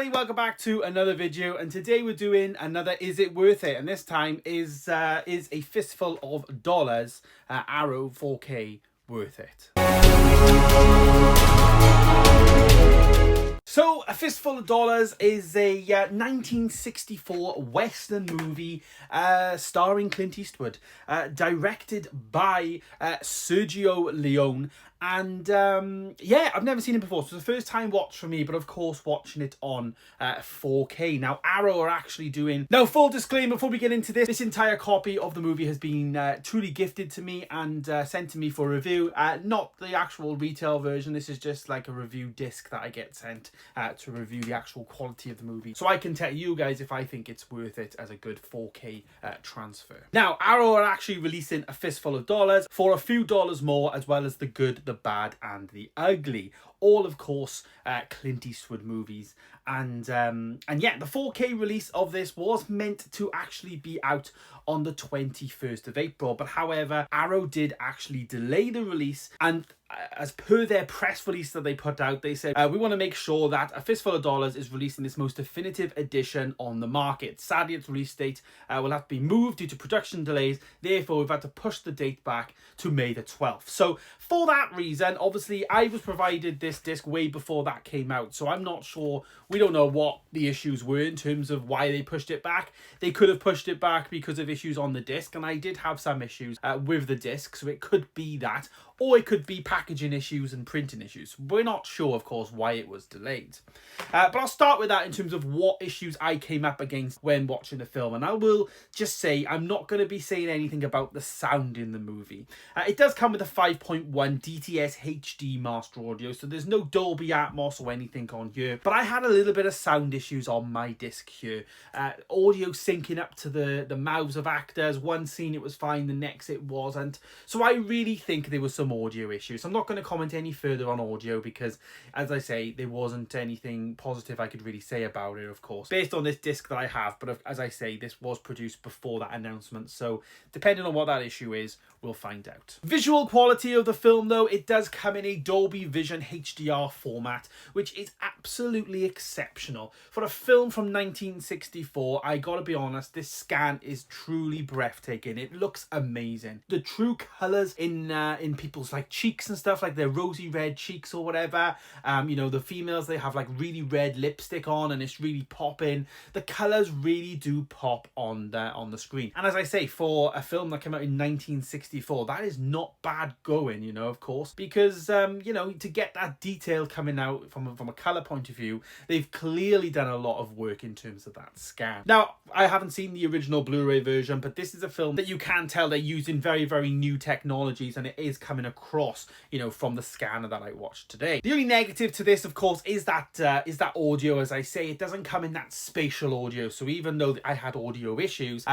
everybody, welcome back to another video, and today we're doing another Is It Worth It? And this time is a Fistful of Dollars Arrow 4K worth it. So, A Fistful of Dollars is a 1964 Western movie starring Clint Eastwood, directed by Sergio Leone. And yeah, I've never seen it before, so it's the first time watch for me, but of course watching it on 4K. Now, Arrow are actually doing... Now, full disclaimer before we get into this entire copy of the movie has been truly gifted to me and sent to me for review. Not the actual retail version, this is just like a review disc that I get sent to review the actual quality of the movie. So I can tell you guys if I think it's worth it as a good 4K transfer. Now, Arrow are actually releasing A Fistful of Dollars for a few dollars more, as well as the good, the bad and the ugly, all of course Clint Eastwood movies. And yeah, the 4K release of this was meant to actually be out on the 21st of April, but however, Arrow did actually delay the release, and as per their press release that they put out, they said, we want to make sure that A Fistful of Dollars is releasing its most definitive edition on the market. Sadly, its release date will have to be moved due to production delays. Therefore, we've had to push the date back to May the 12th. So for that reason, obviously, I was provided this disc way before that came out. So I'm not sure, we don't know what the issues were in terms of why they pushed it back. They could have pushed it back because of issues on the disc, and I did have some issues with the disc, so it could be that, or it could be packaging issues and printing issues. We're not sure, of course, why it was delayed. But I'll start with that in terms of what issues I came up against when watching the film. And I will just say, I'm not going to be saying anything about the sound in the movie. It does come with a 5.1 DTS HD master audio, so there's no Dolby Atmos or anything on here. But I had a little bit of sound issues on my disc here. Audio syncing up to the mouths of actors. One scene it was fine, the next it wasn't. So I really think there was some audio issues. I'm not going to comment any further on audio because, as I say, there wasn't anything positive I could really say about it, of course, based on this disc that I have. But as I say, this was produced before that announcement, so depending on what that issue is, we'll find out. Visual quality of the film, though, it does come in a Dolby Vision HDR format, which is absolutely exceptional. For a film from 1964, I gotta be honest, this scan is truly breathtaking. It looks amazing. The true colours in people's like cheeks and stuff, like their rosy red cheeks or whatever, you know, the females, they have like really red lipstick on and it's really popping. The colours really do pop on the screen. And as I say, for a film that came out in 1964, that is not bad going, you know, of course, because you know, to get that detail coming out from a colour point of view, they've clearly done a lot of work in terms of that scan. Now, I haven't seen the original Blu-ray version, but this is a film that you can tell they're using very, very new technologies, and it is coming across, you know, from the scanner that I watched today. The only negative to this, of course, is that audio. As I say, it doesn't come in that spatial audio. So even though I had audio issues,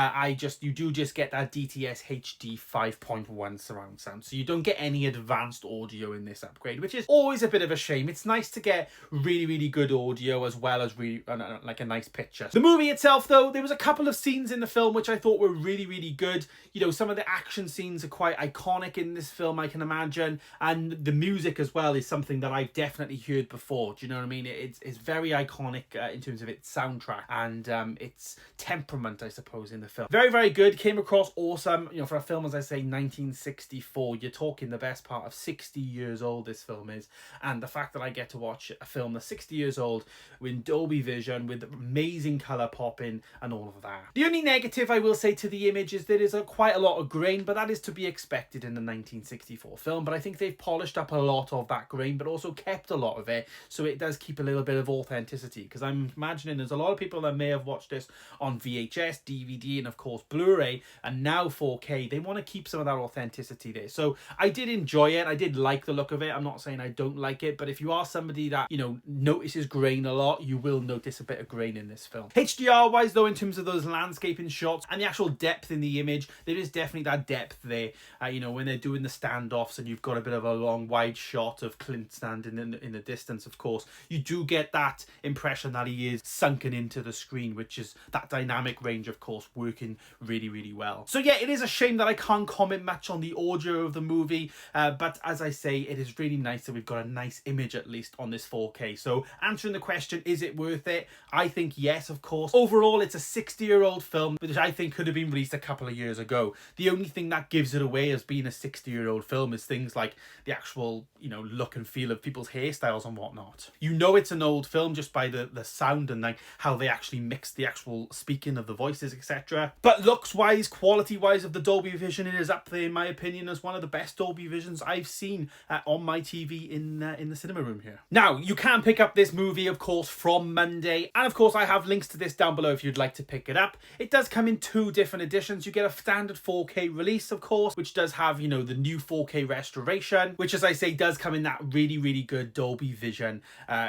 you do just get that DTS HD 5.1 surround sound. So you don't get any advanced audio in this upgrade, which is always a bit of a shame. It's nice to get really, really good audio as well as really like a nice picture. The movie itself, though, there was a couple of scenes in the film which I thought were really, really good. You know, some of the action scenes are quite iconic in this film, I can imagine, and the music as well is something that I've definitely heard before. Do you know what I mean? It's very iconic in terms of its soundtrack and its temperament, I suppose, in the film. Very, very good. Came across awesome. You know, for a film, as I say, 1964, you're talking the best part of 60 years old this film is, and the fact that I get to watch a film that's 60 years old with Dolby Vision, with amazing colour popping and all of that. The only negative I will say to the image is there is quite a lot of grain, but that is to be expected in the 1964 film. But I think they've polished up a lot of that grain, but also kept a lot of it, so it does keep a little bit of authenticity, because I'm imagining there's a lot of people that may have watched this on VHS, DVD, and of course Blu-ray, and now 4K. They want to keep some of that authenticity there. So I did enjoy it. I did like the look of it. I'm not saying I don't like it, but if you are somebody that, you know, notices grain a lot, you will notice a bit of grain in this film. HDR wise, though, in terms of those landscaping shots and the actual depth in the image, there is definitely that depth there. You know, when they're doing the standoffs and you've got a bit of a long wide shot of Clint standing in the distance, of course, you do get that impression that he is sunken into the screen, which is that dynamic range, of course, working really, really well. So yeah, it is a shame that I can't comment much on the audio of the movie, but as I say, it is really nice that we've got a nice image at least on this 4K. So answering the question, is it worth it? I think yes, of course. Overall, it's a 60-year-old film, which I think could have been released a couple of years ago. The only thing that gives it away as being a 60-year-old film is things like the actual, you know, look and feel of people's hairstyles and whatnot. You know it's an old film just by the sound and like how they actually mix the actual speaking of the voices, etc. But looks-wise, quality-wise of the Dolby Vision, it is up there in my opinion as one of the best Dolby Visions I've seen on my TV in the cinema room here. Now, you can pick up this movie, of course, from Monday. And of course, I have links to this down below if you'd like to pick it up. It does come in 2 different editions. You get a standard 4K release, of course, which does have, you know, the new 4K restoration, which, as I say, does come in that really, really good Dolby Vision,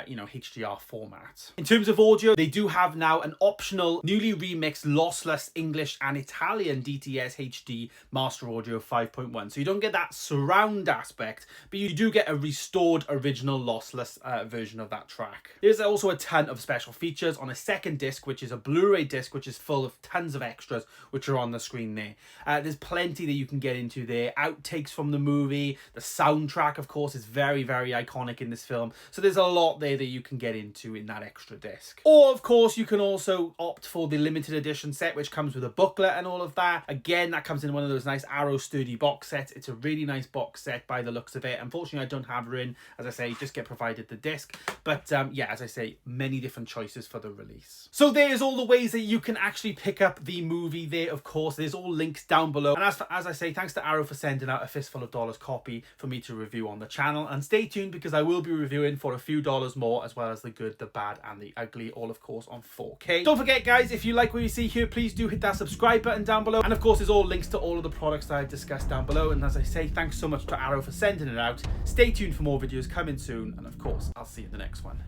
you know, HDR format. In terms of audio, they do have now an optional, newly remixed, lossless English and Italian DTS HD Master Audio 5.1. So you don't get that surround aspect, but you do get a restored original lossless version of that track. There's also a ton of special features on a second disc, which is a Blu-ray disc, which is full of tons of extras, which are on the screen there. There's plenty that you can get into there. Outtakes from the movie. The soundtrack, of course, is very, very iconic in this film. So there's a lot there that you can get into in that extra disc. Or, of course, you can also opt for the limited edition set, which comes with a booklet and all of that. Again, that comes in one of those nice Arrow sturdy box sets. It's a really nice box set by the looks of it. Unfortunately, I don't have her in. As I say, just get provided the disc. But yeah, as I say, many different choices for the release. So there's all the ways that you can actually pick up the movie there, of course. There's all links down below. And as I say, thanks to Arrow for sending out a Fistful of Dollars copy for me to review on the channel. And stay tuned because I will be reviewing for a few dollars more, as well as the good, the bad, and the ugly, all of course on 4K. Don't forget, guys, if you like what you see here, please do hit that subscribe button down below. And of course, there's all links to all of the products that I've discussed down below. And as I say, thanks so much to Arrow for sending it out. Stay tuned for more videos coming soon. And of course, I'll see you in the next one.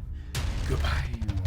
Goodbye.